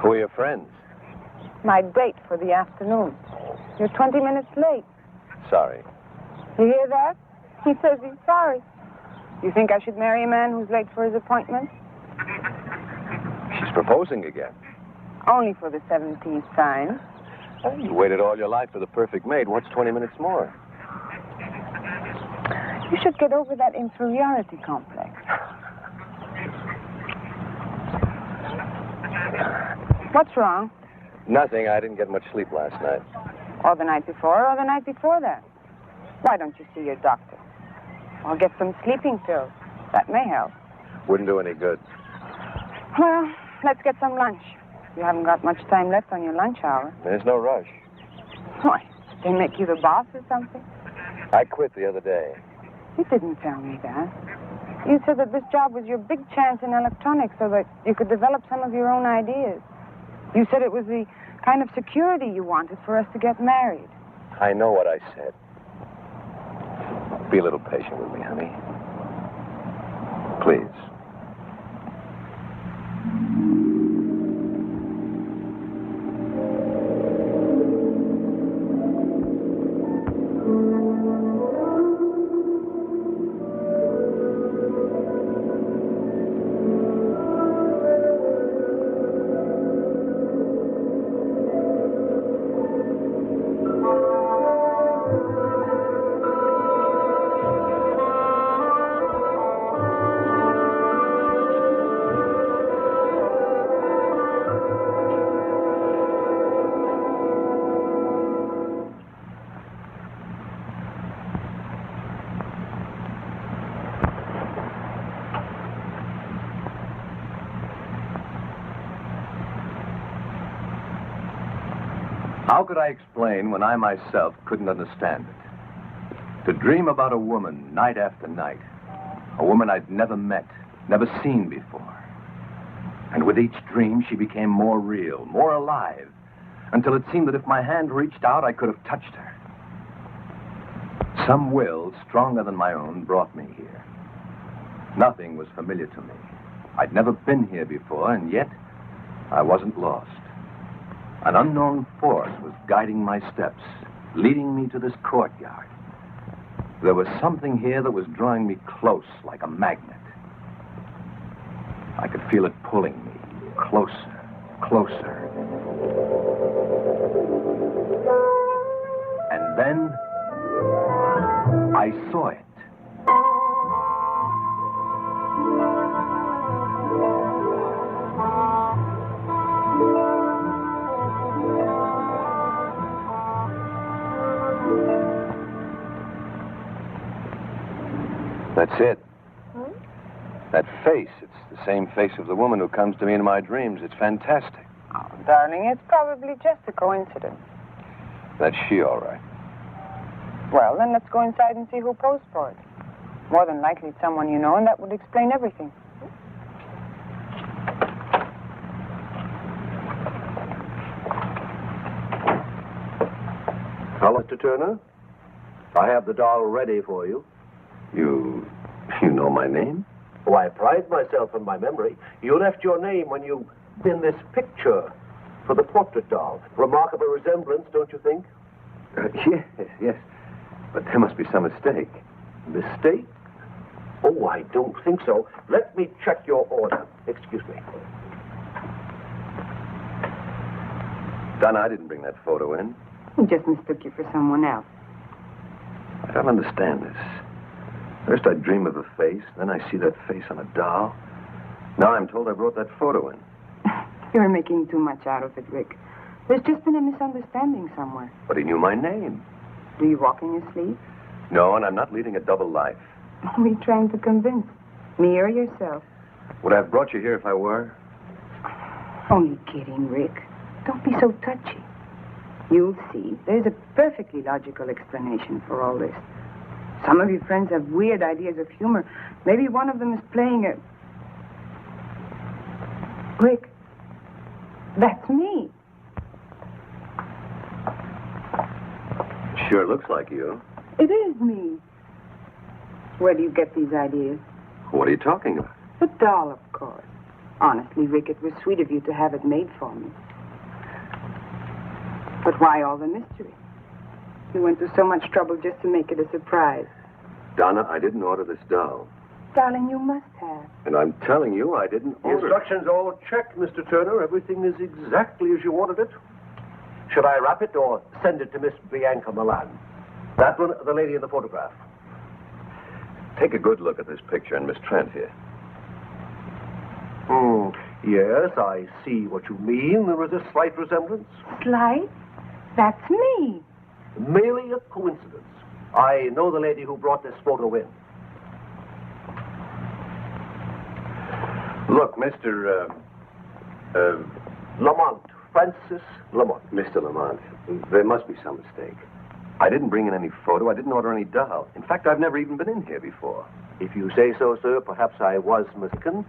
Who are your friends? My date for the afternoon. You're 20 minutes late. Sorry. You hear that? He says he's sorry. You think I should marry a man who's late for his appointment? She's proposing again. Only for the 17th time. You waited all your life for the perfect mate. What's 20 minutes more? You should get over that inferiority complex. What's wrong? Nothing. I didn't get much sleep last night. Or the night before, or the night before that. Why don't you see your doctor? Or get some sleeping pills. That may help. Wouldn't do any good. Well, let's get some lunch. You haven't got much time left on your lunch hour. There's no rush. Why? Did they make you the boss or something? I quit the other day. You didn't tell me that. You said that this job was your big chance in electronics so that you could develop some of your own ideas. You said it was the kind of security you wanted for us to get married. I know what I said. Be a little patient with me, honey. Please. How could I explain when I myself couldn't understand it? To dream about a woman night after night, a woman I'd never met, never seen before. And with each dream, she became more real, more alive, until it seemed that if my hand reached out, I could have touched her. Some will, stronger than my own, brought me here. Nothing was familiar to me. I'd never been here before, and yet I wasn't lost. An unknown force was guiding my steps, leading me to this courtyard. There was something here that was drawing me close like a magnet. I could feel it pulling me closer, closer. And then I saw it. That's it. Hmm? That face, it's the same face of the woman who comes to me in my dreams. It's fantastic. Oh, darling, it's probably just a coincidence. That's she, all right. Well, then let's go inside and see who posed for it. More than likely it's someone you know, and that would explain everything. Hello, Mr. Turner. I have the doll ready for you. You know my name? Oh, I pride myself on my memory. You left your name when you in this picture for the portrait doll. Remarkable resemblance, don't you think? Yes. But there must be some mistake. Mistake? Oh, I don't think so. Let me check your order. Excuse me. Donna, I didn't bring that photo in. He just mistook you for someone else. I don't understand this. First I dream of a face, then I see that face on a doll. Now I'm told I brought that photo in. You're making too much out of it, Rick. There's just been a misunderstanding somewhere. But he knew my name. Do you walk in your sleep? No, and I'm not leading a double life. Who are you trying to convince? Me or yourself? Would I have brought you here if I were? Only kidding, Rick. Don't be so touchy. You'll see. There's a perfectly logical explanation for all this. Some of your friends have weird ideas of humor. Maybe one of them is playing a... Rick, that's me. Sure looks like you. It is me. Where do you get these ideas? What are you talking about? The doll, of course. Honestly, Rick, it was sweet of you to have it made for me. But why all the mystery? You went to so much trouble just to make it a surprise. Donna, I didn't order this doll. Darling, you must have. And I'm telling you, I didn't The order it. instructions all checked, Mr. Turner. Everything is exactly as you ordered it. Should I wrap it or send it to Miss Bianca Milan? That one, the lady in the photograph. Take a good look at this picture and Miss Trent here. Yes, I see what you mean. There is a slight resemblance. Slight? That's me. Merely a coincidence. I know the lady who brought this photo in. Look, Mr. Lamont. Francis Lamont. Mr. Lamont, there must be some mistake. I didn't bring in any photo. I didn't order any doll. In fact, I've never even been in here before. If you say so, sir, perhaps I was mistaken.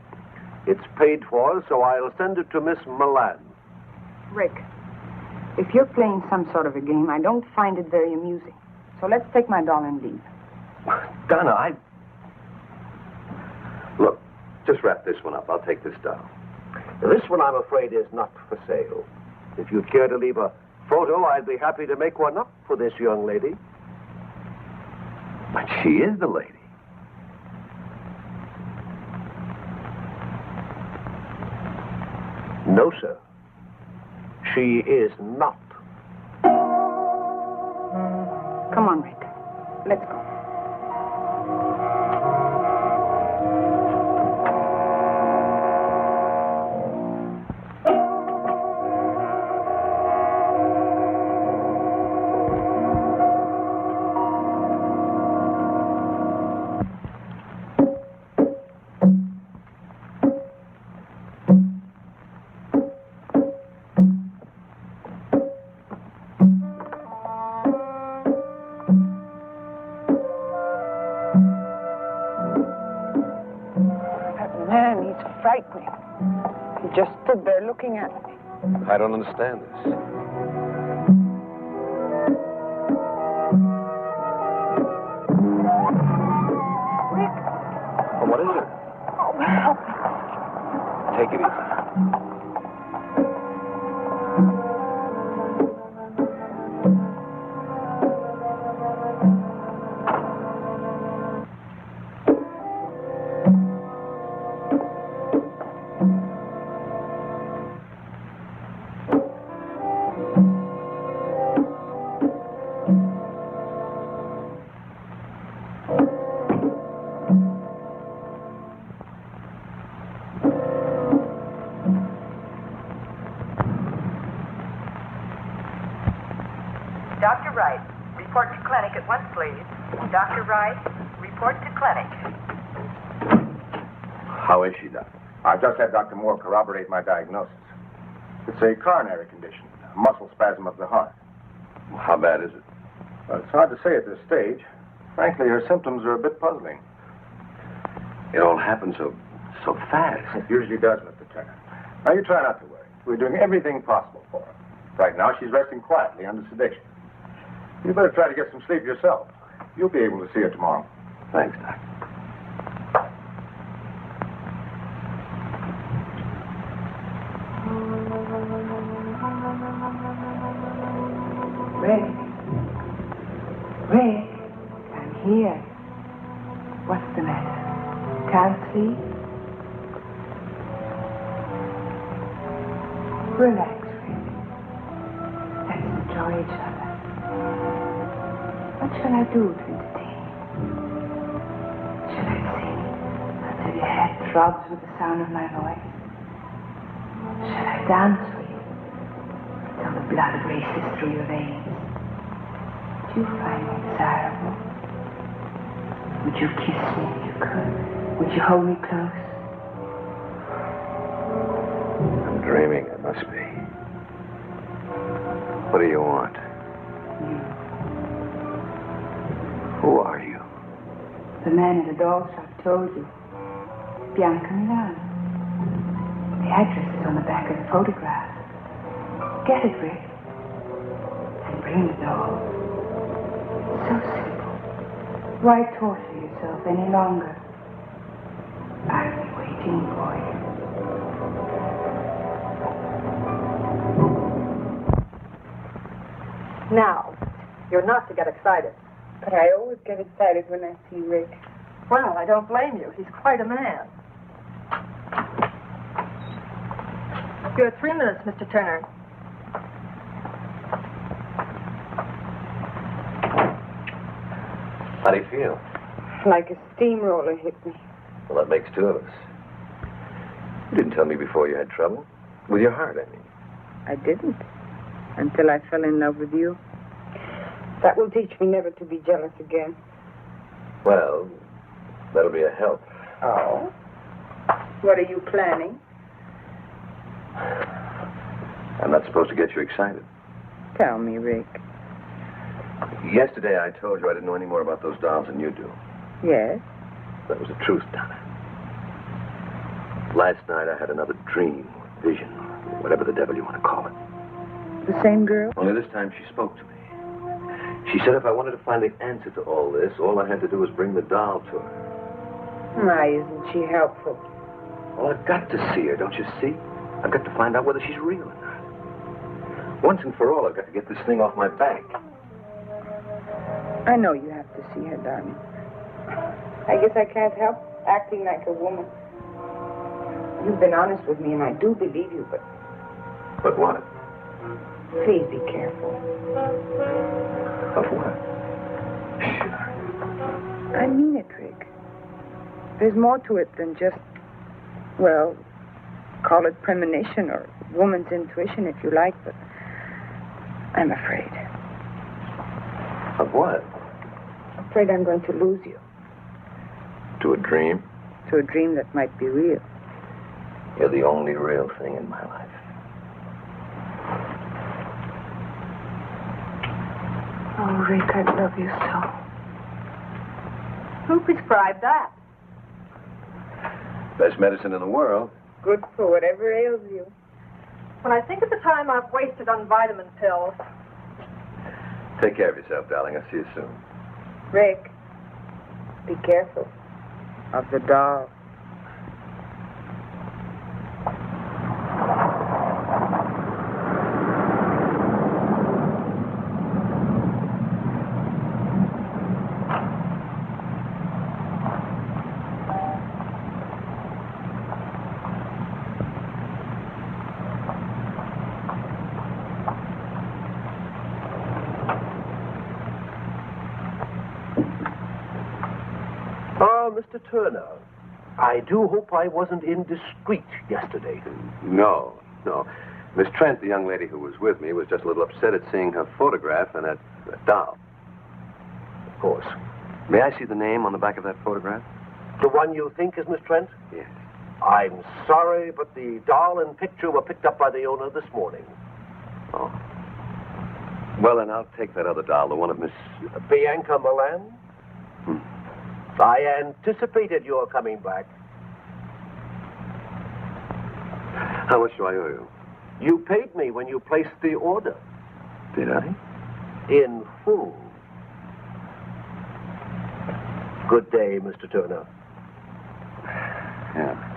It's paid for, so I'll send it to Miss Milan. Rick, if you're playing some sort of a game, I don't find it very amusing. So let's take my doll and leave. Donna, Look, just wrap this one up. I'll take this doll. This one, I'm afraid, is not for sale. If you'd care to leave a photo, I'd be happy to make one up for this young lady. But she is the lady. No, sir. She is not. Come on, Rick. Let's go. Just stood there looking at me. I don't understand this. Rick. Well, what is it? Oh, help me. Take it easy. Dr. Wright, report to clinic at once, please. Dr. Wright, report to clinic. How is she, Doctor? I've just had Dr. Moore corroborate my diagnosis. It's a coronary condition, a muscle spasm of the heart. How bad is it? Well, it's hard to say at this stage. Frankly, her symptoms are a bit puzzling. It all happened so fast. It usually does, Mr. Turner. Now, you try not to worry. We're doing everything possible for her. Right now, she's resting quietly under sedation. You better try to get some sleep yourself. You'll be able to see her tomorrow. Thanks, Doc. Rick. Rick, I'm here. What's the matter? Can't sleep? Relax, Rick. Let's enjoy each other. What shall I do to entertain you? Shall I sing until your head throbs with the sound of my voice? Shall I dance for you until the blood races through your veins? Do you find me desirable? Would you kiss me if you could? Would you hold me close? I'm dreaming, it must be. What do you want? You. Who are you? The man in the doll shop told you. Bianca Milan. The address is on the back of the photograph. Get it, Rick. And bring the doll. So simple. Why torture yourself any longer? I'll be waiting for you. Now, you're not to get excited. But I always get excited when I see Rick. Well, I don't blame you. He's quite a man. You have 3 minutes, Mr. Turner. How do you feel? Like a steamroller hit me. Well, that makes 2 of us. You didn't tell me before you had trouble. With your heart, I mean. I didn't. Until I fell in love with you. That will teach me never to be jealous again. Well, that'll be a help. Oh? What are you planning? I'm not supposed to get you excited. Tell me, Rick. Yesterday I told you I didn't know any more about those dolls than you do. Yes? That was the truth, Donna. Last night I had another dream, vision, whatever the devil you want to call it. The same girl? Only this time she spoke to me. She said if I wanted to find the answer to all this, all I had to do was bring the doll to her. Why isn't she helpful? Well, I've got to see her, don't you see? I've got to find out whether she's real or not. Once and for all, I've got to get this thing off my back. I know you have to see her, darling. I guess I can't help acting like a woman. You've been honest with me, and I do believe you, but... But what? Please be careful. Of what? Sure. I mean it, Rick. There's more to it than just, well, call it premonition or woman's intuition if you like, but I'm afraid. Of what? Afraid I'm going to lose you. To a dream? To a dream that might be real. You're the only real thing in my life. Oh, Rick, I love you so. Who prescribed that? Best medicine in the world. Good for whatever ails you. When I think of the time I've wasted on vitamin pills. Take care of yourself, darling. I'll see you soon. Rick, be careful of the doll. Mr. Turner, I do hope I wasn't indiscreet yesterday. No. Miss Trent, the young lady who was with me, was just a little upset at seeing her photograph and that doll. Of course. May I see the name on the back of that photograph? The one you think is Miss Trent? Yes. I'm sorry, but the doll and picture were picked up by the owner this morning. Oh. Well, then I'll take that other doll, the one of Miss... Bianca Milan? I anticipated your coming back. How much do I owe you? You paid me when you placed the order. Did I? In full. Good day, Mr. Turner. Yeah.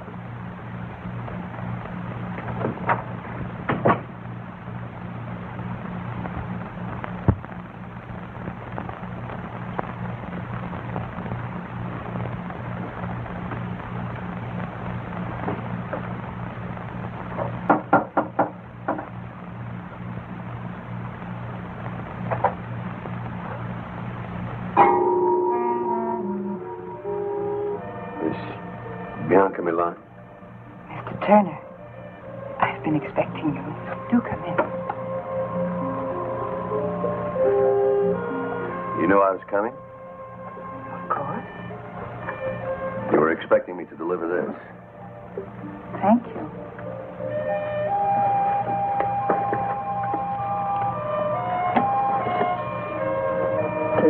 Bianca Milan. Mr. Turner, I've been expecting you. Do come in. You knew I was coming? Of course. You were expecting me to deliver this. Thank you.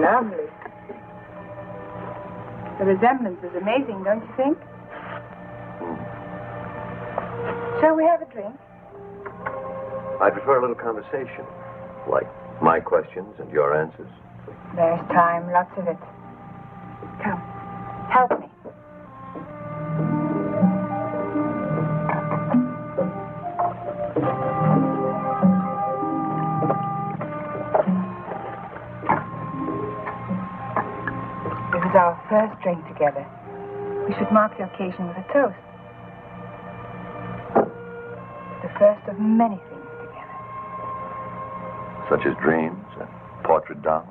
Lovely. The resemblance is amazing, don't you think? Shall we have a drink? I prefer a little conversation, like my questions and your answers. There's time, lots of it. Come, help me. first drink together. We should mark the occasion with a toast. The first of many things together. Such as dreams and portrait dolls.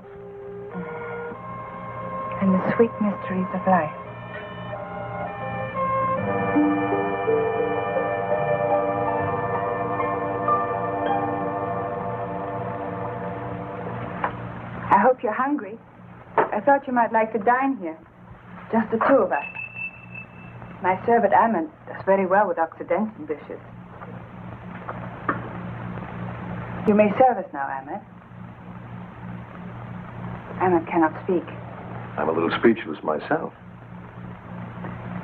And the sweet mysteries of life. I hope you're hungry. I thought you might like to dine here. Just the two of us. My servant Ahmed does very well with Occidental dishes. You may serve us now, Ahmed. Ahmed cannot speak. I'm a little speechless myself.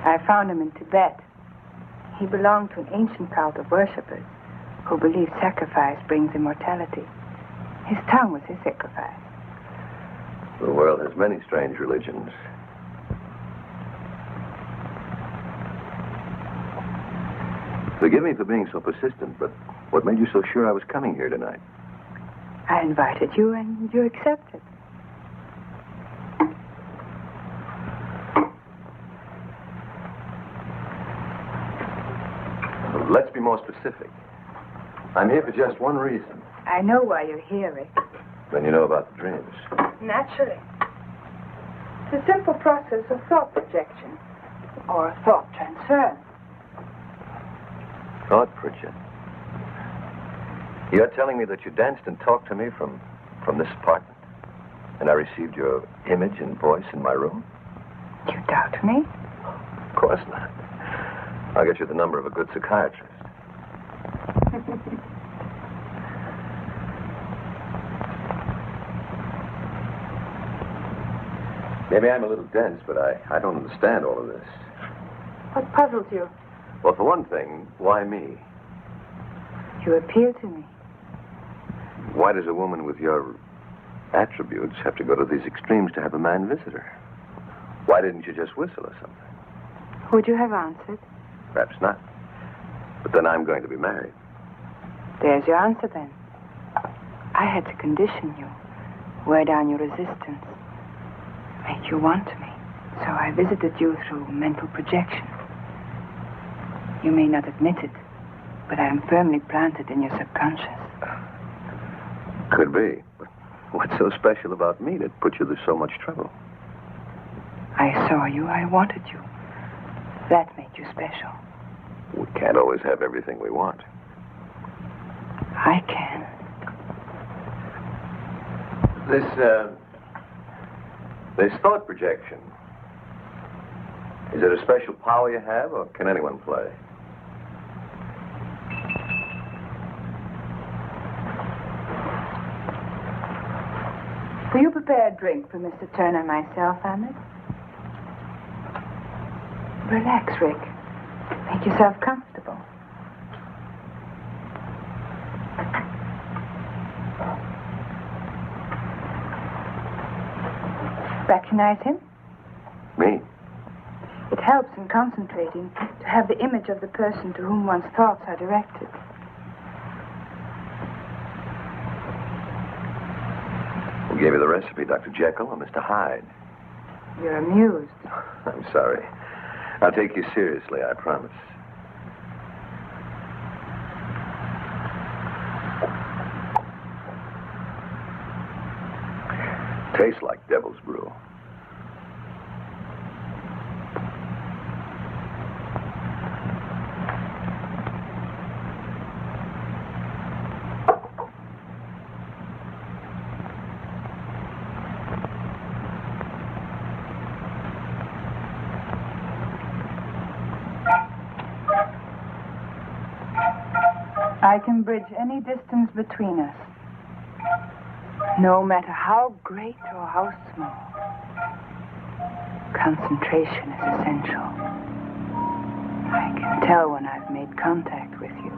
I found him in Tibet. He belonged to an ancient cult of worshippers who believed sacrifice brings immortality. His tongue was his sacrifice. The world has many strange religions. Forgive me for being so persistent, but what made you so sure I was coming here tonight? I invited you and you accepted. Let's be more specific. I'm here for just one reason. I know why you're here, Rick. Then you know about the dreams. Naturally. It's a simple process of thought projection or thought transference. Thought projection. You're telling me that you danced and talked to me from this apartment? And I received your image and voice in my room? You doubt me? Of course not. I'll get you the number of a good psychiatrist. Maybe I'm a little dense, but I don't understand all of this. What puzzles you? Well, for one thing, why me? You appeal to me. Why does a woman with your attributes have to go to these extremes to have a man visit her? Why didn't you just whistle or something? Would you have answered? Perhaps not. But then I'm going to be married. There's your answer then. I had to condition you, wear down your resistance, make you want me. So I visited you through mental projection. You may not admit it, but I am firmly planted in your subconscious. Could be. But what's so special about me that put you to so much trouble? I saw you, I wanted you. That made you special. We can't always have everything we want. I can. This thought projection, is it a special power you have, or can anyone play? Will you prepare a drink for Mr. Turner and myself, Ahmed? Relax, Rick. Make yourself comfortable. Recognize him? Me? It helps in concentrating to have the image of the person to whom one's thoughts are directed. Who gave you the recipe, Dr. Jekyll or Mr. Hyde? You're amused. I'm sorry. I'll take you seriously, I promise. Tastes like devil's brew. I can bridge any distance between us, no matter how great or how small. Concentration is essential. I can tell when I've made contact with you,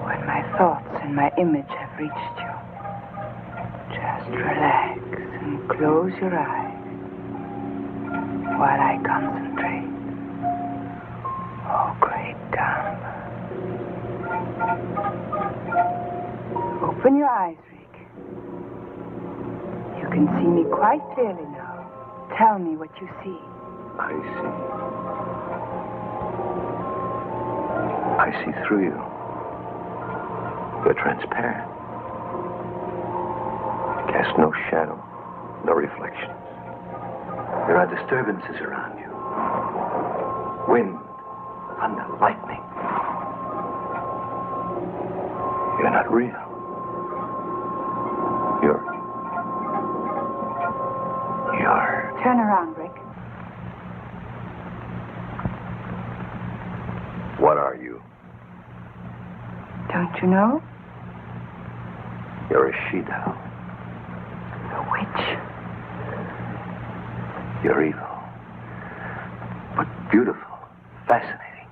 when my thoughts and my image have reached you. Just relax and close your eyes while I concentrate. Oh, great Gamba. Open your eyes, Rick. You can see me quite clearly now. tell me what you see. I see. I see through you. You're transparent. You cast no shadow, no reflections. There are disturbances around you. Wind, thunder, lightning. You're not real. You're... Turn around, Rick. What are you? Don't you know? You're a she-doll. A witch. You're evil. But beautiful. Fascinating.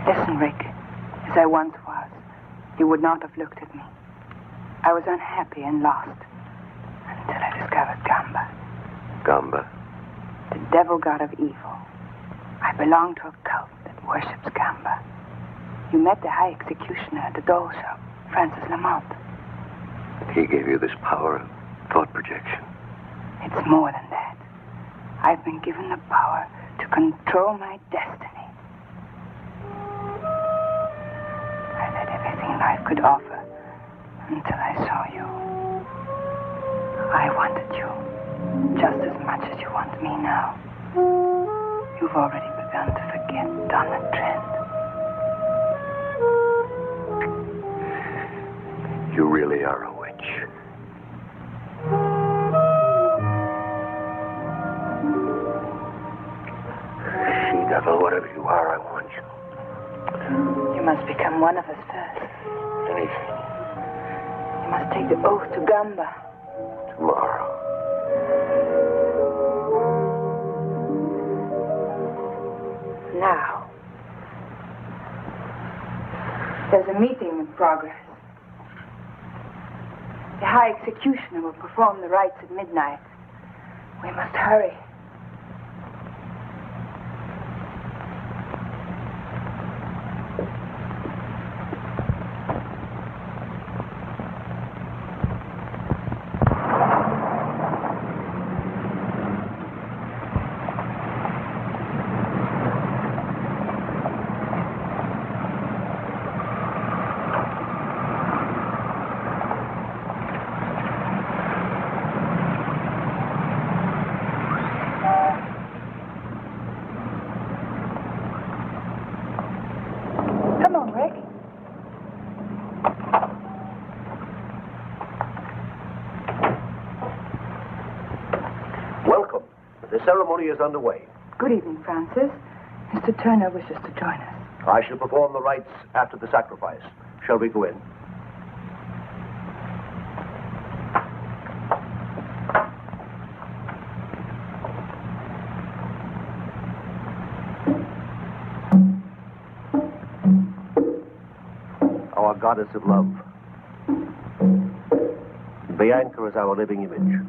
Listen, Rick. As I once was, you would not have looked at me. I was unhappy and lost until I discovered Gamba. Gamba. The devil god of evil. I belong to a cult that worships Gamba. You met the high executioner at the doll shop, Francis Lamont. He gave you this power of thought projection. It's more than that. I've been given the power to control my destiny. I had everything life could offer until I saw you. I wanted you just as much as you want me now. You've already begun to forget Donna Trent. You really are a witch. She-devil, whatever you are, I want you. You must become one of us first. Anything. You must take the oath to Gamba. Tomorrow. Now. There's a meeting in progress. The High Executioner will perform the rites at midnight. We must hurry. Welcome. The ceremony is underway. Good evening, Francis. Mr. Turner wishes to join us. I shall perform the rites after the sacrifice. Shall we go in? Our goddess of love. Bianca is our living image.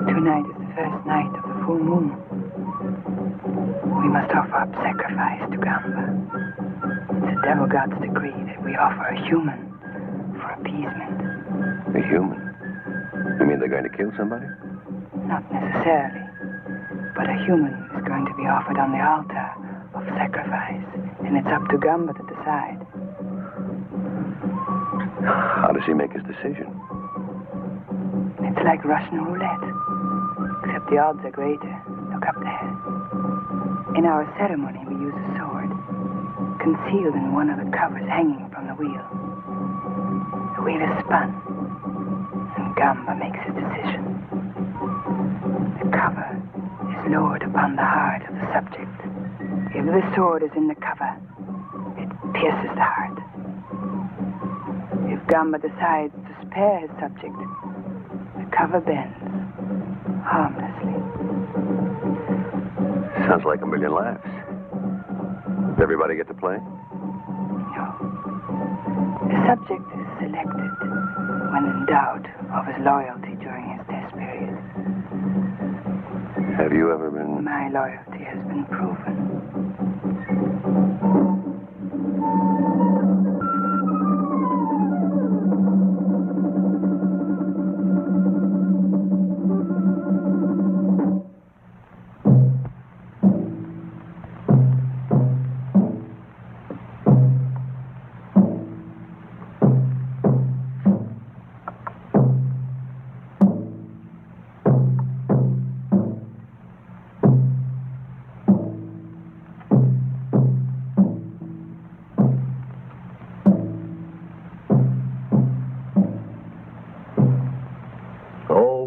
Tonight is the first night of the full moon. We must offer up sacrifice to Gamba. It's the devil god's decree that we offer a human for appeasement. A human? You mean they're going to kill somebody? Not necessarily, but a human is going to be offered on the altar of self-sacrifice, and it's up to Gamba to decide. How does he make his decision? It's like Russian roulette, except the odds are greater. Look up there. In our ceremony, we use a sword, concealed in one of the covers hanging from the wheel. The wheel is spun, and Gamba makes his decision. The cover is lowered upon the heart of the subject. If the sword is in the cover, it pierces the heart. If Gamba decides to spare his subject, the cover bends harmlessly. Sounds like a million laughs. Does everybody get to play? No. The subject is selected when in doubt of his loyalty during his test period. Have you ever been... My loyalty has been proven.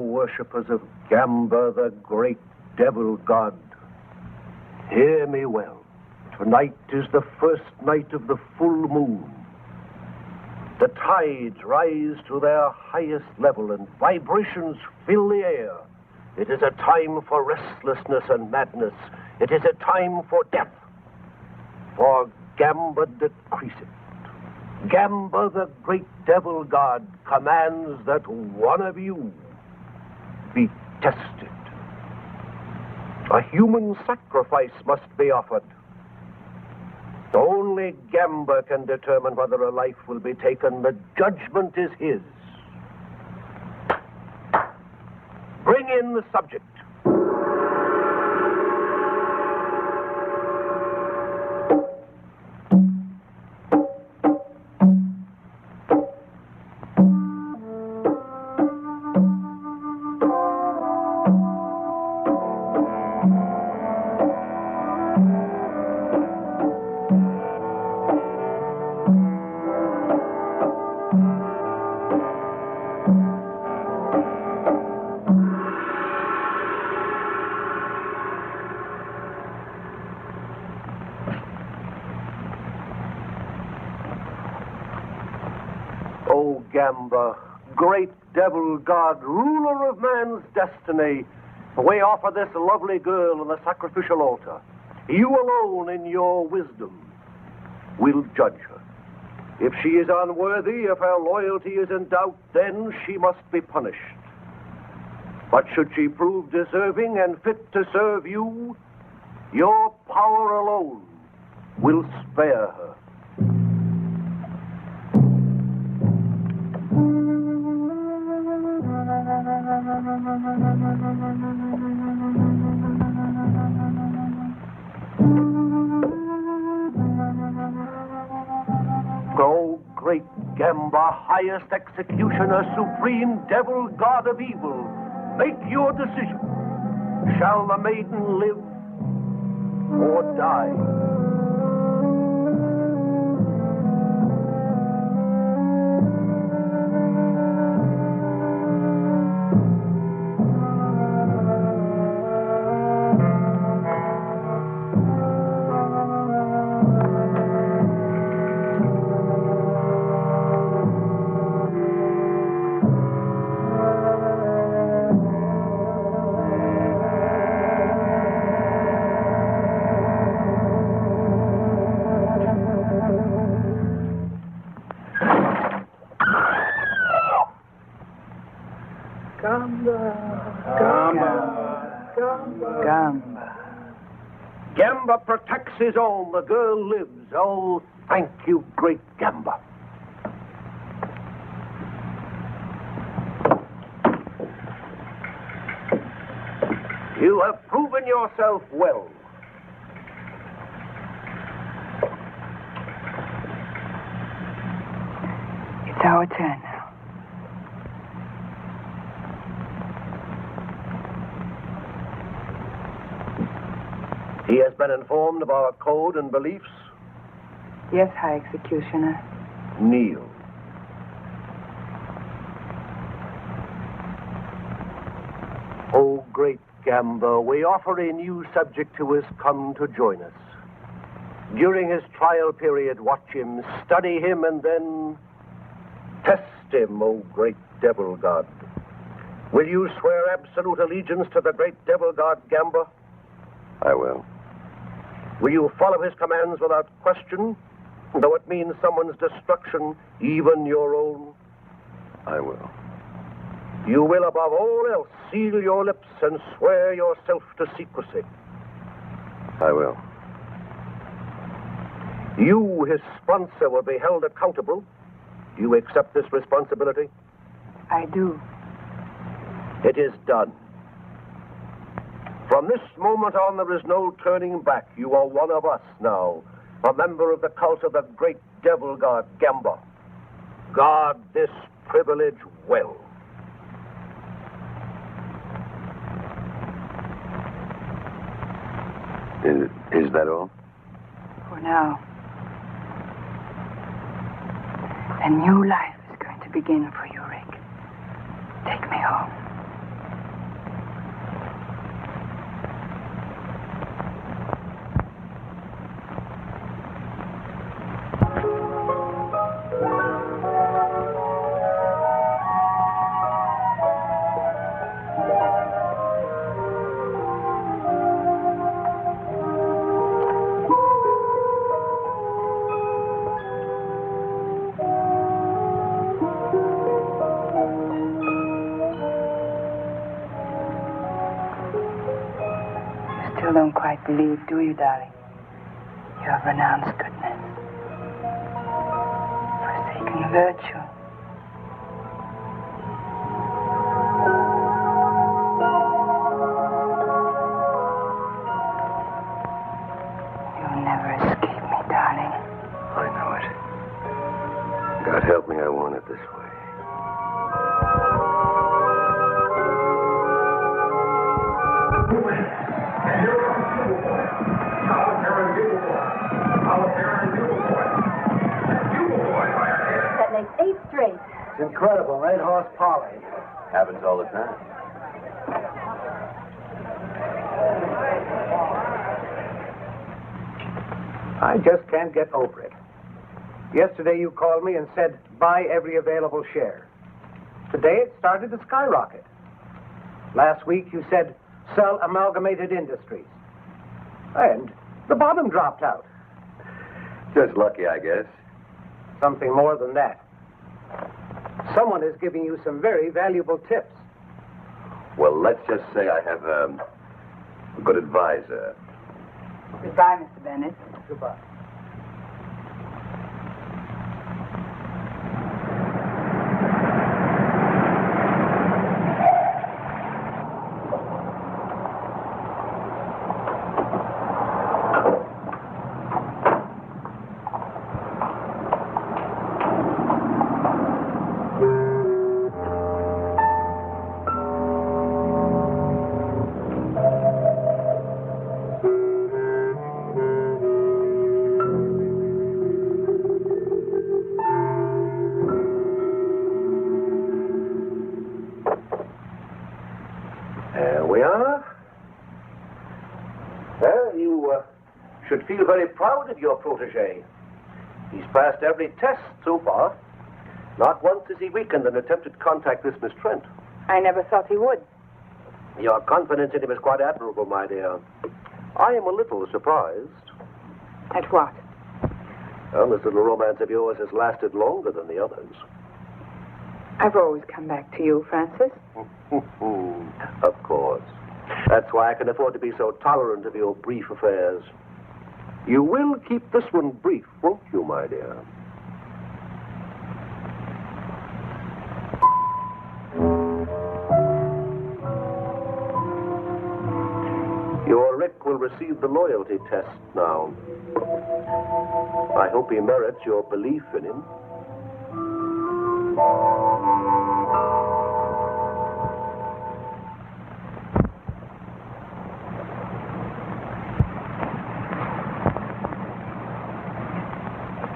Worshippers of Gamba, the great devil god, hear me well. Tonight is the first night of the full moon. The tides rise to their highest level and vibrations fill the air. It is a time for restlessness and madness. It is a time for death. For Gamba decreaseth. Gamba, the great devil god, commands that one of you be tested. A human sacrifice must be offered. Only Gamba can determine whether a life will be taken. The judgment is his. Bring in the subject. O Gamba, great devil god, ruler of man's destiny, we offer this lovely girl on the sacrificial altar. You alone in your wisdom will judge her. If she is unworthy, if her loyalty is in doubt, then she must be punished. But should she prove deserving and fit to serve you, your power alone will spare her. O great Gamba, highest executioner, supreme devil, god of evil, make your decision. Shall the maiden live or die? Gamba. Gamba protects his own. The girl lives. Oh, thank you, great Gamba. You have proven yourself well. It's our turn now. He has been informed of our code and beliefs. Yes, High Executioner. Kneel. O great Gamba, we offer a new subject who has come to join us. During his trial period, watch him, study him, and then test him, O great devil god. Will you swear absolute allegiance to the great devil god Gamba? I will. Will you follow his commands without question, though it means someone's destruction, even your own? I will. You will, above all else, seal your lips and swear yourself to secrecy. I will. You, his sponsor, will be held accountable. Do you accept this responsibility? I do. It is done. From this moment on, there is no turning back. You are one of us now, a member of the cult of the great devil god Gamba. Guard this privilege well. Is that all? For now. A new life is going to begin for you, Rick. Take me home. You don't quite believe, do you, darling? You have renounced goodness, forsaken virtue. You'll never escape me, darling. I know it. God help me, I want it this way. That makes 8 straight. It's incredible, 8-horse poly. Happens all the time. I just can't get over it. Yesterday you called me and said, buy every available share. Today it started to skyrocket. Last week you said, sell Amalgamated Industries. And the bottom dropped out. Just lucky, I guess. Something more than that. Someone is giving you some very valuable tips. Well, let's just say I have a good advisor. Goodbye, Mr. Bennett. Goodbye. There we are. Well, you should feel very proud of your protege. He's passed every test so far. Not once has he weakened in attempted contact with Miss Trent. I never thought he would. Your confidence in him is quite admirable, my dear. I am a little surprised. At what? Well, this little romance of yours has lasted longer than the others. I've always come back to you, Francis. Of course. That's why I can afford to be so tolerant of your brief affairs. You will keep this one brief, won't you, my dear? Your Rick will receive the loyalty test now. I hope he merits your belief in him.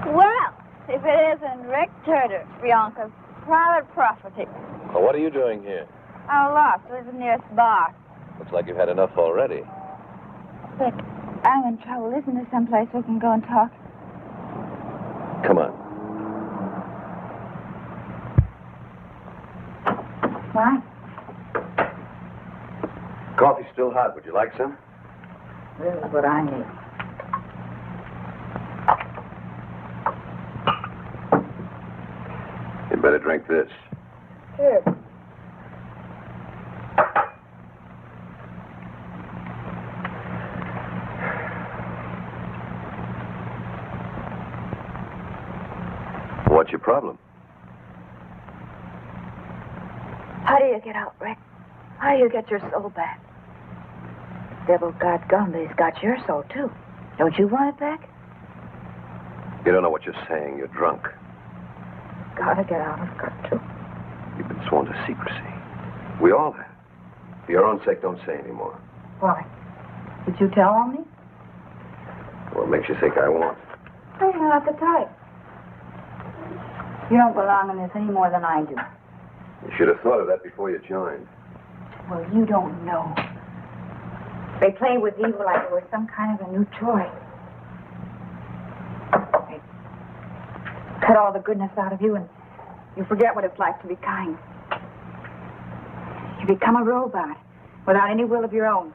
Well, if it isn't Rick Turner, Bianca's private property. Well, what are you doing here? I'm lost. Lives near this bar. Looks like you've had enough already. Rick, I'm in trouble. Isn't there someplace we can go and talk? Come on. Why? Coffee's still hot. Would you like some? This is what I need. You'd better drink this. Here. What's your problem? How do you get out, Rick? How do you get your soul back? Devil God Gamba's got your soul, too. Don't you want it back? You don't know what you're saying. You're drunk. Gotta get out. I've got to. You've been sworn to secrecy. We all have. For your own sake, don't say any more. Why? Did you tell on me? What makes you think I won't? You're not the type. You don't belong in this any more than I do. You should have thought of that before you joined. Well, you don't know. They play with evil like it was some kind of a new toy. They cut all the goodness out of you, and you forget what it's like to be kind. You become a robot without any will of your own.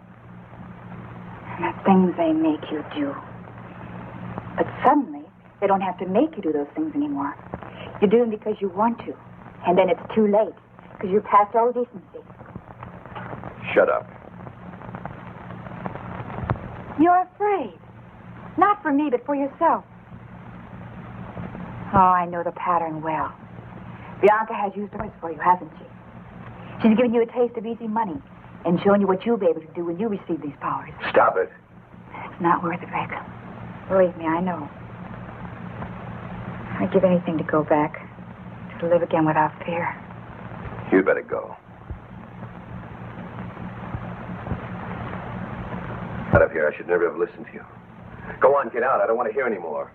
And the things they make you do. But suddenly, they don't have to make you do those things anymore. You do them because you want to. And then it's too late, because you're past all decency. Shut up. You're afraid. Not for me, but for yourself. Oh, I know the pattern well. Bianca has used toys for you, hasn't she? She's given you a taste of easy money and shown you what you'll be able to do when you receive these powers. Stop it. It's not worth it, Rick. Believe me, I know. I'd give anything to go back, to live again without fear. You'd better go. Out of here, I should never have listened to you. Go on, get out. I don't want to hear any more.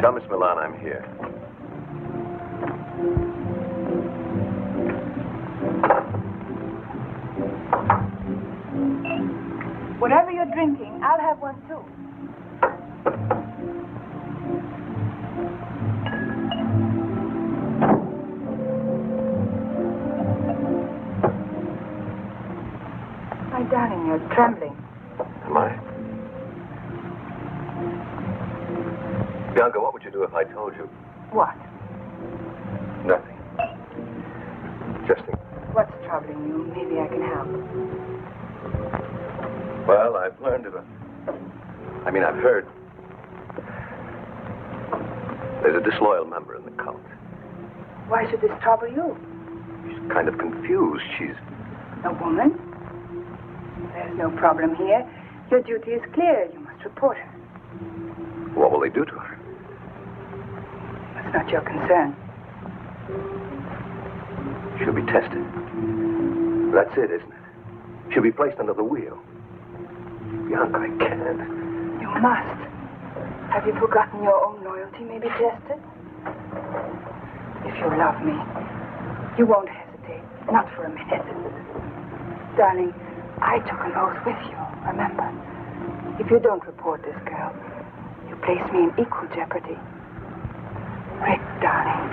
Tell Miss Milan I'm here. Whatever you're drinking, I'll have one too. My darling, you're trembling. Am I? Bianca, what would you do if I told you? What? Nothing. Just think. What's troubling you? Maybe I can help. Well, I've learned of it. I've heard. There's a disloyal member in the cult. Why should this trouble you? She's kind of confused. She's... A woman? There's no problem here. Your duty is clear. You must report her. What will they do to her? That's not your concern. She'll be tested. That's it, isn't it? She'll be placed under the wheel. Bianca, I can't. You must. Have you forgotten your own loyalty may be tested? If you love me, you won't hesitate. Not for a minute. Darling, I took an oath with you, remember? If you don't report this girl, you place me in equal jeopardy. Rick, darling,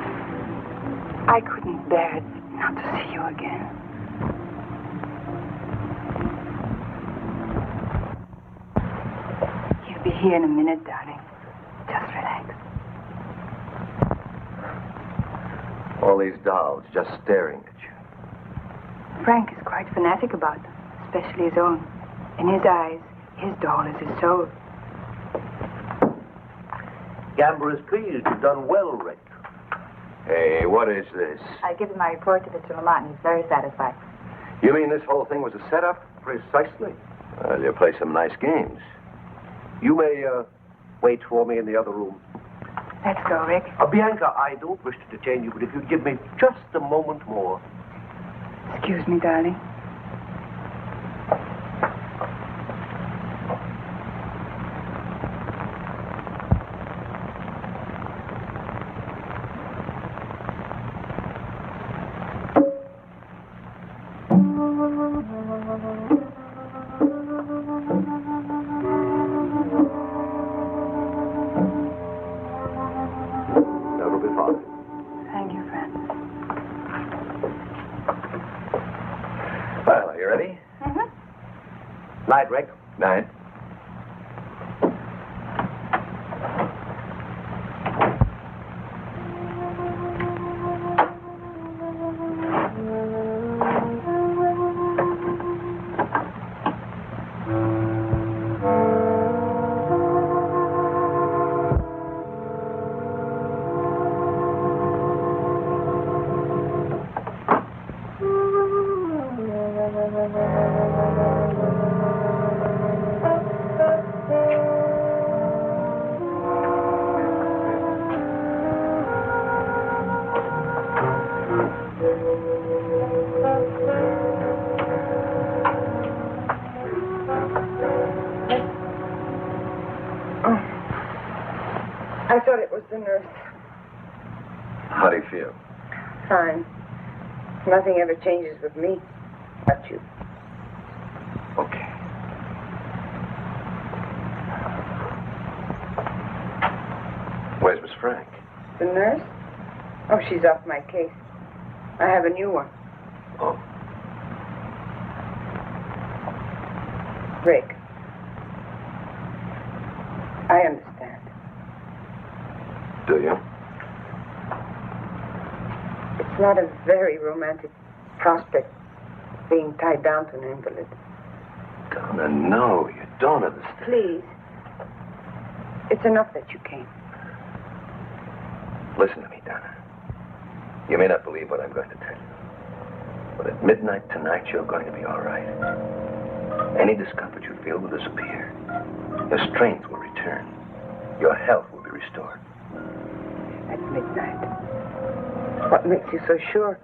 I couldn't bear it not to see you again. You'll be here in a minute, darling. Just relax. All these dolls just staring at you. Frank is quite fanatic about them, especially his own. In his eyes, his doll is his soul. Gamba is pleased. You've done well, Rick. Hey, what is this? I give my report to Mr. Lamont, and he's very satisfied. You mean this whole thing was a setup? Precisely. Well, you play some nice games. You may wait for me in the other room. Let's go, Rick. Bianca, I don't wish to detain you, but if you'd give me just a moment more. Excuse me, darling. That'll be fine. Thank you, Francis. Well, are you ready? Night, Rick. Night. I thought it was the nurse. How do you feel? Fine. Nothing ever changes with me. But you. Okay. Where's Miss Frank? The nurse? Oh, she's off my case. I have a new one. Oh. Rick. I understand. Do you? It's not a very romantic prospect being tied down to an invalid. Donna, no, you don't understand. Please. It's enough that you came. Listen to me, Donna. You may not believe what I'm going to tell you. But at midnight tonight, you're going to be all right. Any discomfort you feel will disappear. Your strength will return. Your health will be restored. At midnight. What makes you so sure?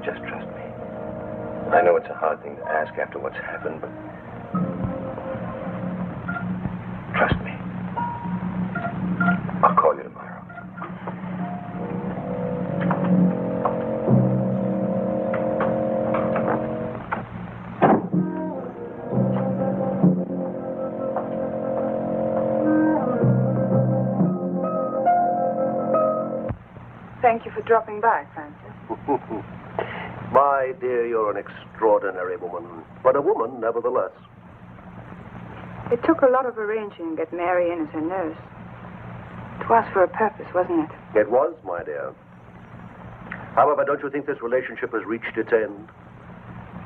Just trust me. I know it's a hard thing to ask after what's happened, but trust me. I'll call you tomorrow. Thank you for dropping by, Francis. My dear, you're an extraordinary woman, but a woman nevertheless. It took a lot of arranging to get Mary in as her nurse. It was for a purpose, wasn't it? It was, my dear. However, don't you think this relationship has reached its end?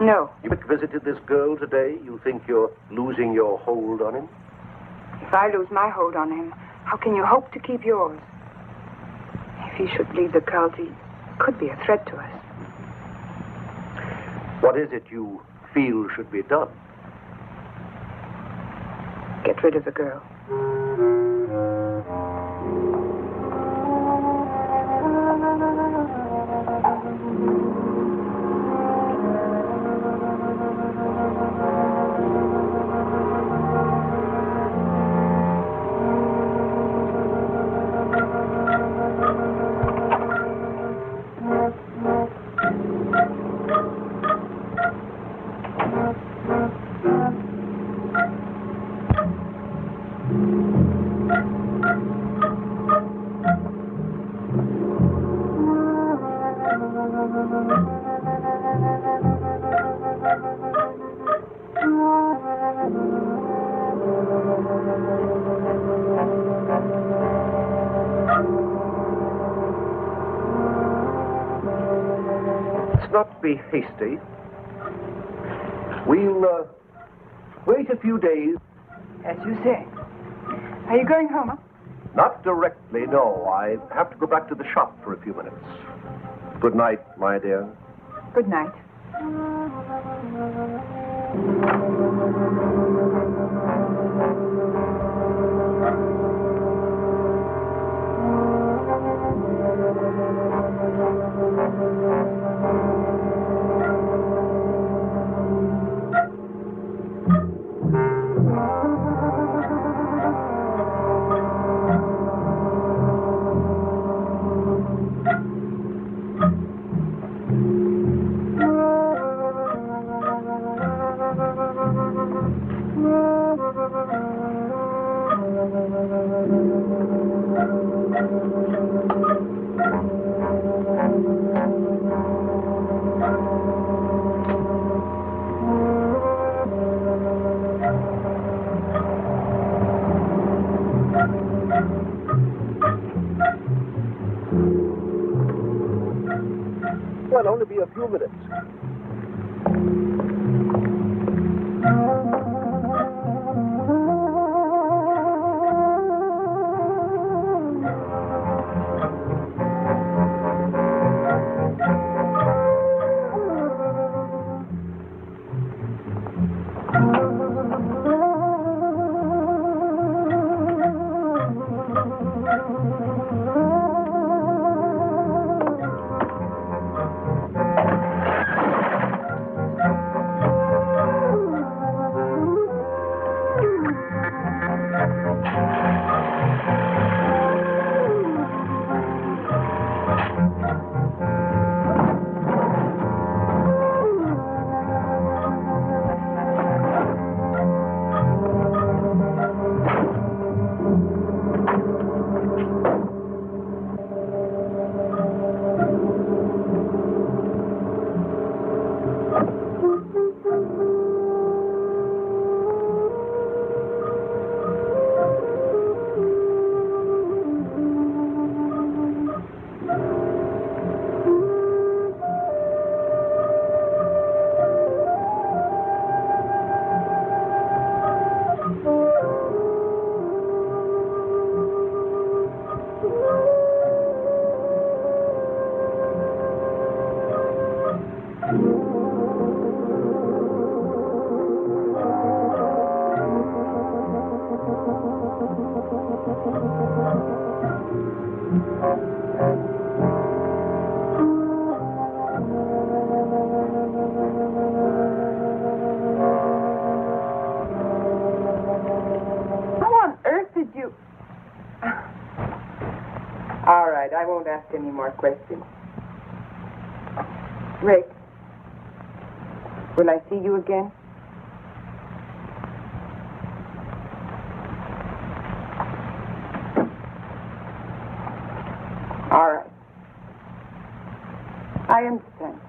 No. You visited this girl today. You think you're losing your hold on him? If I lose my hold on him, how can you hope to keep yours? If he should leave the cult, he could be a threat to us. What is it you feel should be done? Get rid of the girl. Let's not be hasty. We'll wait a few days. As you say. Are you going home, huh? Not directly, no. I have to go back to the shop for a few minutes. Good night, my dear. Good night. Well, only be a few minutes. All right, I won't ask any more questions. Rick, will I see you again? All right. I understand.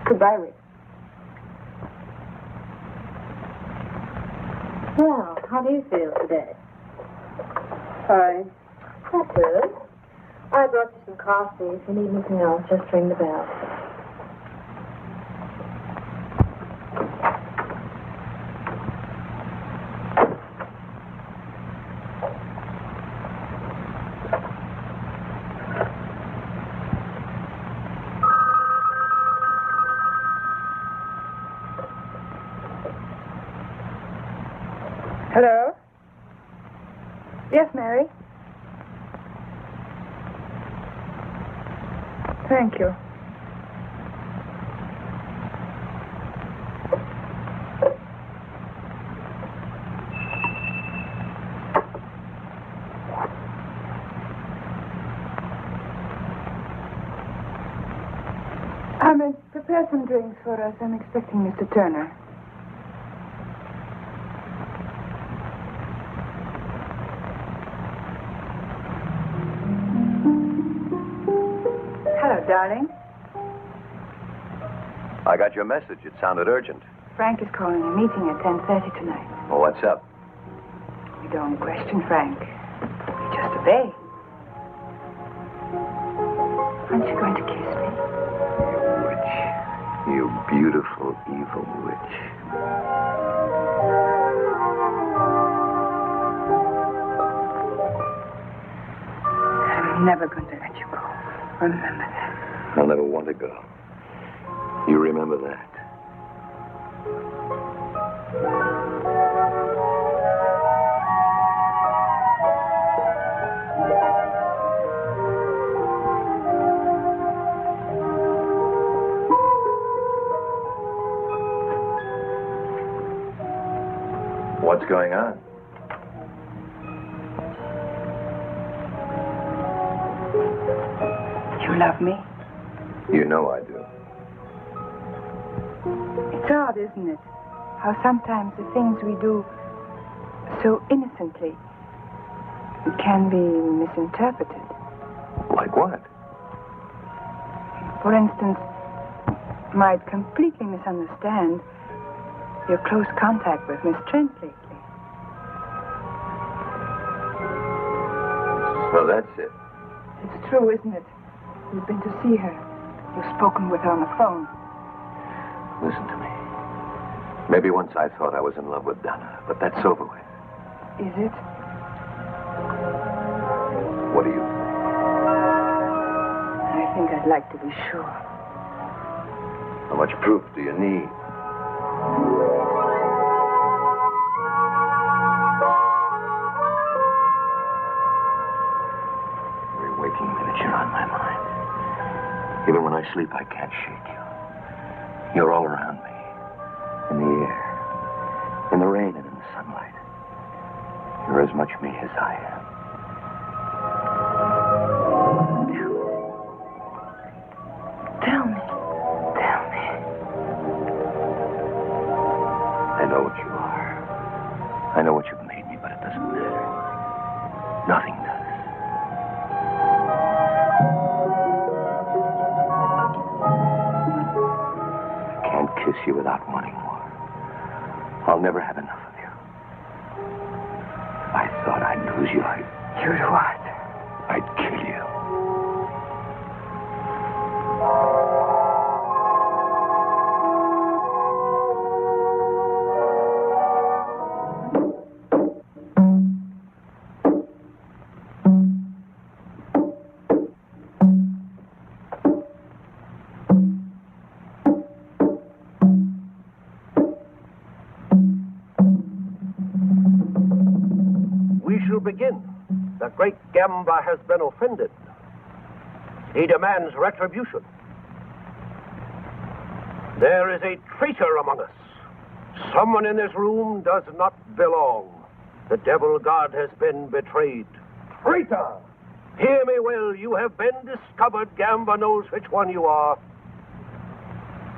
Goodbye, Rick. Well, how do you feel today? Fine. That's good. I brought you some coffee. If you need anything else, just ring the bell. Hello? Yes, Mary? Thank you. Prepare some drinks for us. I'm expecting Mr. Turner. Hello, darling. I got your message. It sounded urgent. Frank is calling a meeting at 10:30 tonight. Well, what's up? We don't question Frank. We just obey. Aren't you going to kiss me? You witch. You beautiful, evil witch. I'm never going to let you go. Remember that. I'll never want to go. You remember that. What's going on? You love me? You know I do. It's odd, isn't it? How sometimes the things we do so innocently can be misinterpreted. Like what? For instance, might completely misunderstand your close contact with Miss Trent lately. So that's it. It's true, isn't it? You've been to see her. You've spoken with her on the phone. Listen to me. Maybe once I thought I was in love with Donna, but that's over with. Is it? What do you think? I think I'd like to be sure. How much proof do you need? Every waking minute you're on my mind. Even when I sleep, I can't shake you. You're all around me. In the air. In the rain and in the sunlight. You're as much me as I am. Tell me. Tell me. I know what you are. I know what you've made me, but it doesn't matter. Nothing does. I can't kiss you without wanting more. I'll never have enough of you. If I thought I'd lose you, You'd what? I'd kill you. We shall begin. The great Gamba has been offended. He demands retribution. There is a traitor among us. Someone in this room does not belong. The devil god has been betrayed. Traitor! Hear me well. You have been discovered. Gamba knows which one you are.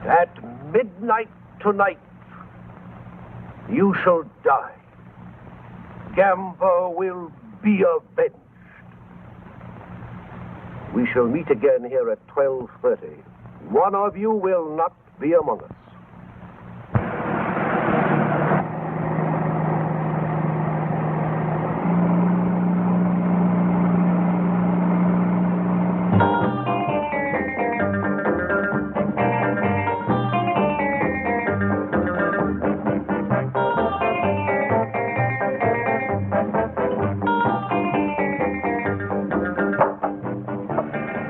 At midnight tonight, you shall die. Gamba will be avenged. We shall meet again here at 12:30. One of you will not be among us.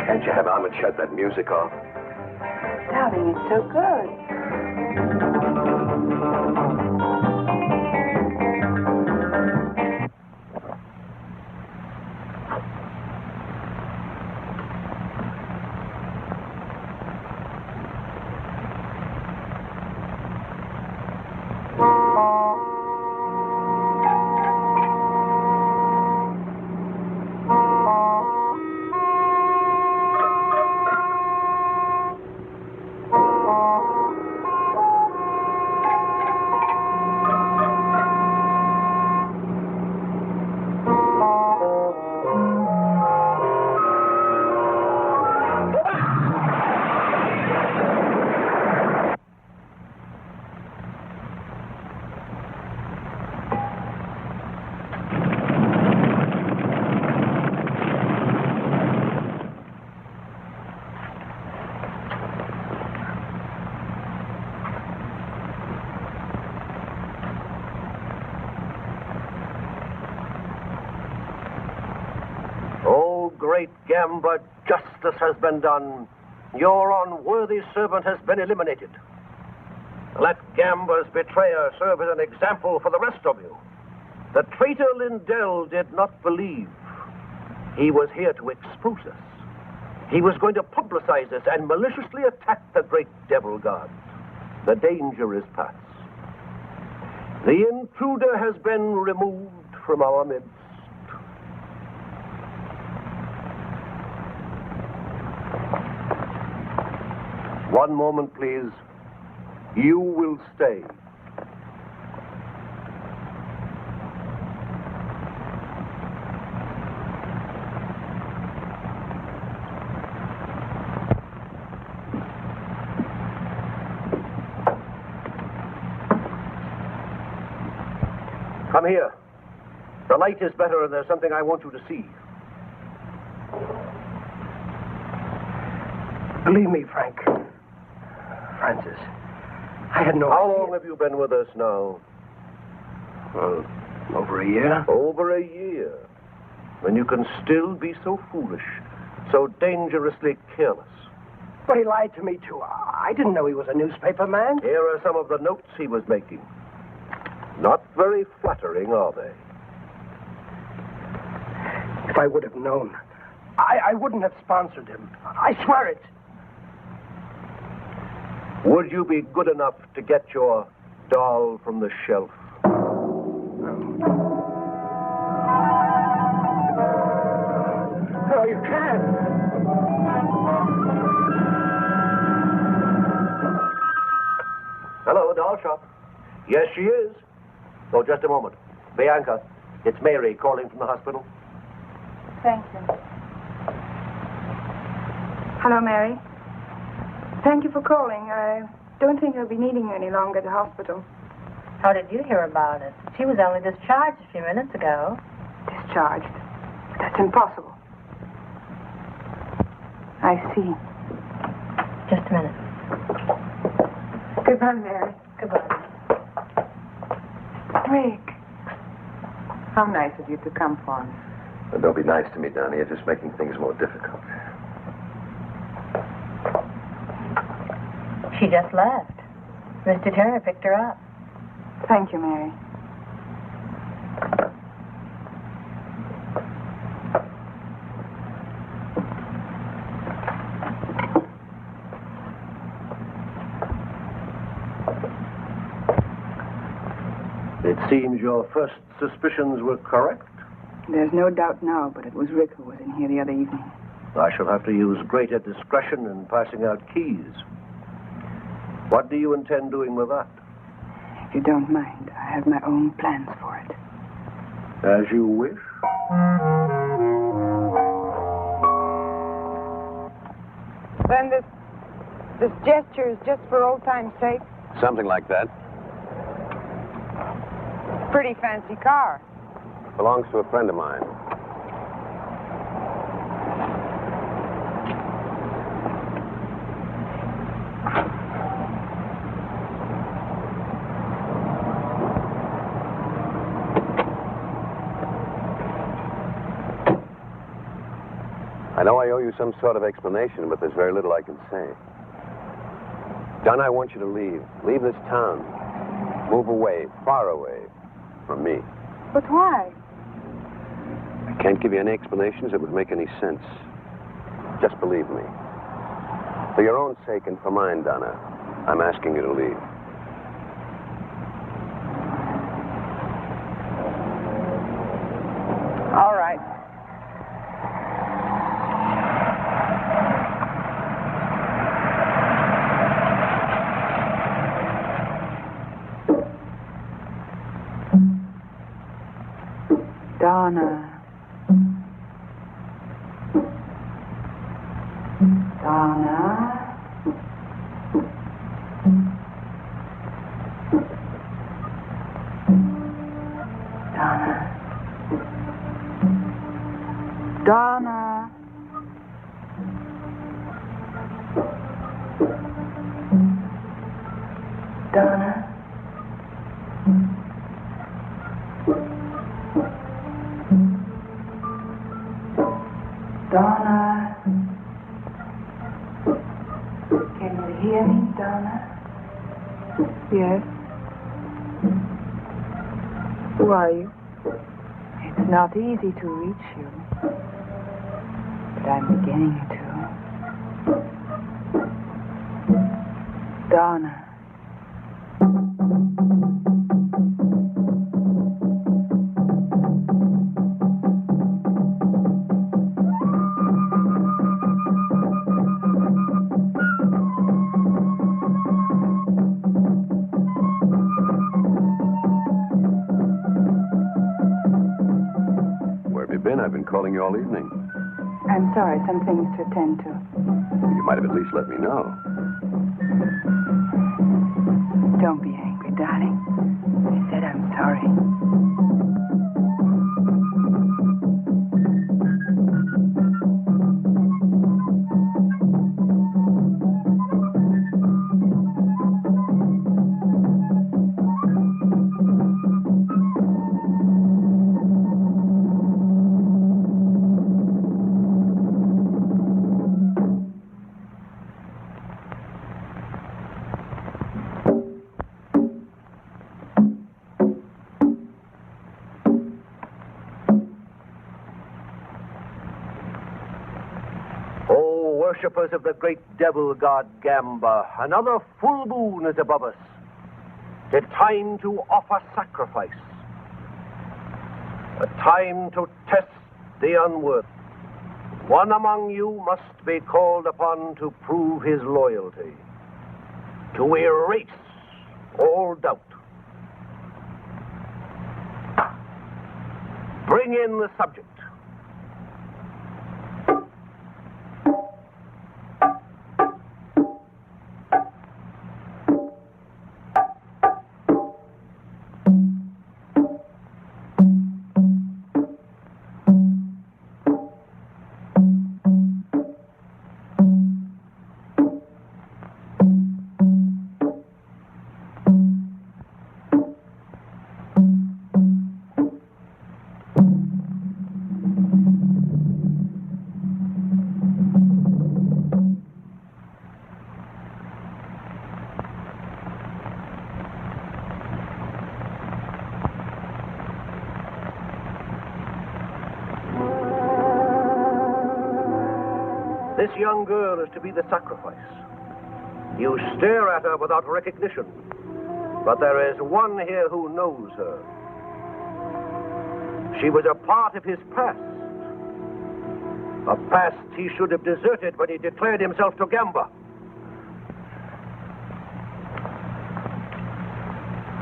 Can't you have Ahmed shut that music off? Darling, it's so good. Gamba, justice has been done. Your unworthy servant has been eliminated. Let Gamba's betrayer serve as an example for the rest of you. The traitor Lindell did not believe. He was here to expose us. He was going to publicize us and maliciously attack the great devil god. The danger is past. The intruder has been removed from our midst. One moment, please. You will stay. Come here. The light is better and there's something I want you to see. Believe me, Frank. Francis, I had no How idea. long have you been with us now? Well, over a year. Over a year. When you can still be so foolish, so dangerously careless. But he lied to me, too. I didn't know he was a newspaper man. Here are some of the notes he was making. Not very flattering, are they? If I would have known, I wouldn't have sponsored him. I swear it. Would you be good enough to get your doll from the shelf? No, you can't. Hello, doll shop. Yes, she is. Oh, just a moment. Bianca, it's Mary calling from the hospital. Thank you. Hello, Mary. Thank you for calling. I don't think I'll be needing you any longer at the hospital. How did you hear about it? She was only discharged a few minutes ago. Discharged. That's impossible. I see. Just a minute. Goodbye, Mary. Goodbye. Rick. How nice of you to come for me. Well, don't be nice to me, Donnie. You're just making things more difficult. She just left. Mr. Turner picked her up. Thank you, Mary. It seems your first suspicions were correct. There's no doubt now, but it was Rick who was in here the other evening. I shall have to use greater discretion in passing out keys. What do you intend doing with that? If you don't mind, I have my own plans for it. As you wish. Then this gesture is just for old time's sake? Something like that. Pretty fancy car. Belongs to a friend of mine. I know I owe you some sort of explanation, but there's very little I can say. Don, I want you to leave. Leave this town. Move away, far away from me. But why? I can't give you any explanations that would make any sense. Just believe me. For your own sake and for mine, Donna, I'm asking you to leave. All right. Donna. Donna. Donna. Donna. Donna. Donna. hear me, Donna? Yes. Who are you? It's not easy to reach you, but I'm beginning to. Donna. Where have you been? I've been calling you all evening. I'm sorry, some things to attend to. You might have at least let me know. Don't be angry, darling. I said I'm sorry. Worshippers of the great devil god Gamba, another full moon is above us. A time to offer sacrifice. A time to test the unworthy. One among you must be called upon to prove his loyalty, to erase all doubt. Bring in the subject. This young girl is to be the sacrifice. You stare at her without recognition, but there is one here who knows her. She was a part of his past. A past he should have deserted when he declared himself to Gamba.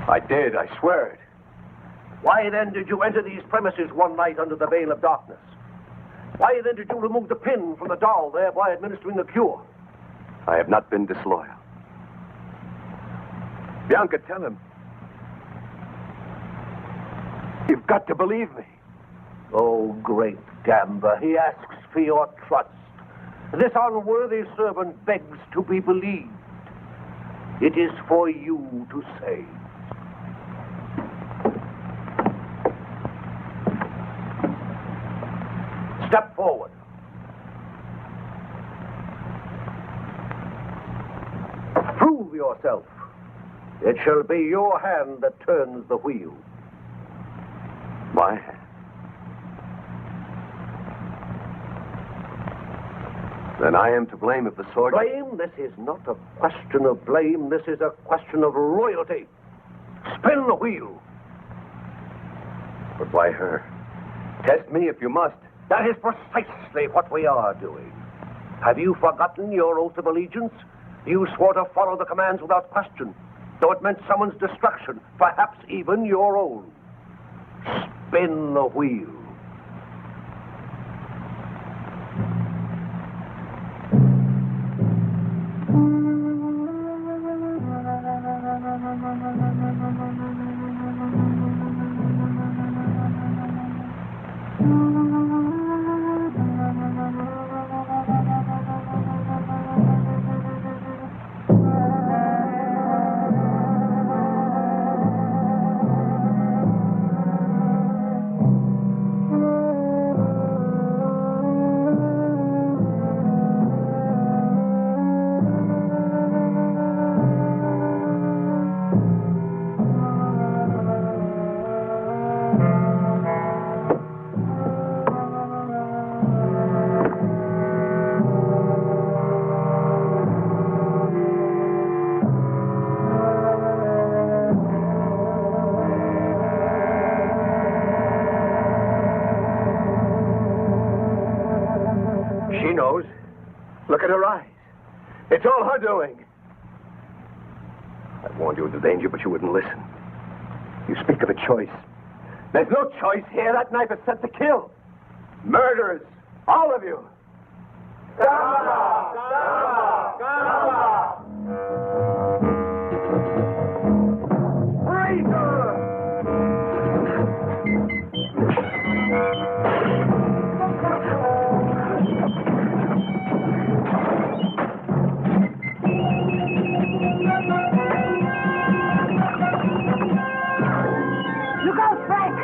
I did, I swear it. Why then did you enter these premises one night under the veil of darkness? Why then did you remove the pin from the doll, thereby administering the cure? I have not been disloyal. Bianca, tell him. You've got to believe me. Oh, great Gamba, he asks for your trust. This unworthy servant begs to be believed. It is for you to say. Step forward. Prove yourself. It shall be your hand that turns the wheel. My hand? Then I am to blame if the sword... Blame? This is not a question of blame. This is a question of loyalty. Spin the wheel. But why her? Test me if you must. That is precisely what we are doing. Have you forgotten your oath of allegiance? You swore to follow the commands without question, though it meant someone's destruction, perhaps even your own. Spin the wheel. It's all her doing. I warned you of the danger, but you wouldn't listen. You speak of a choice. There's no choice here. That knife is set to kill. Murderers, all of you. Gamba! Gamba! Gamba! Look out, Frank!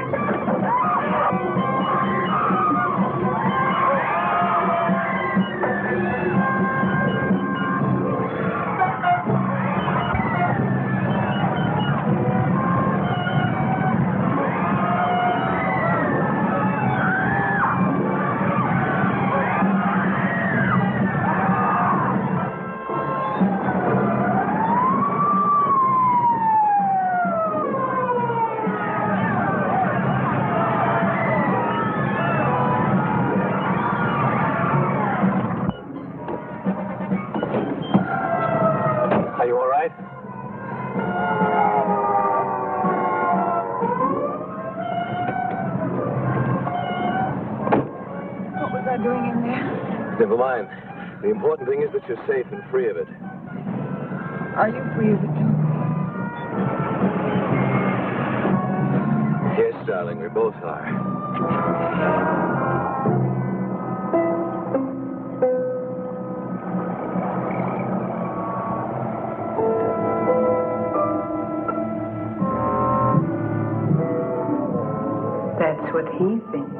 Are you all right? What was I doing in there? Never mind. The important thing is that you're safe and free of it. Are you free of it, too? Yes, darling, we both are. That's what he thinks.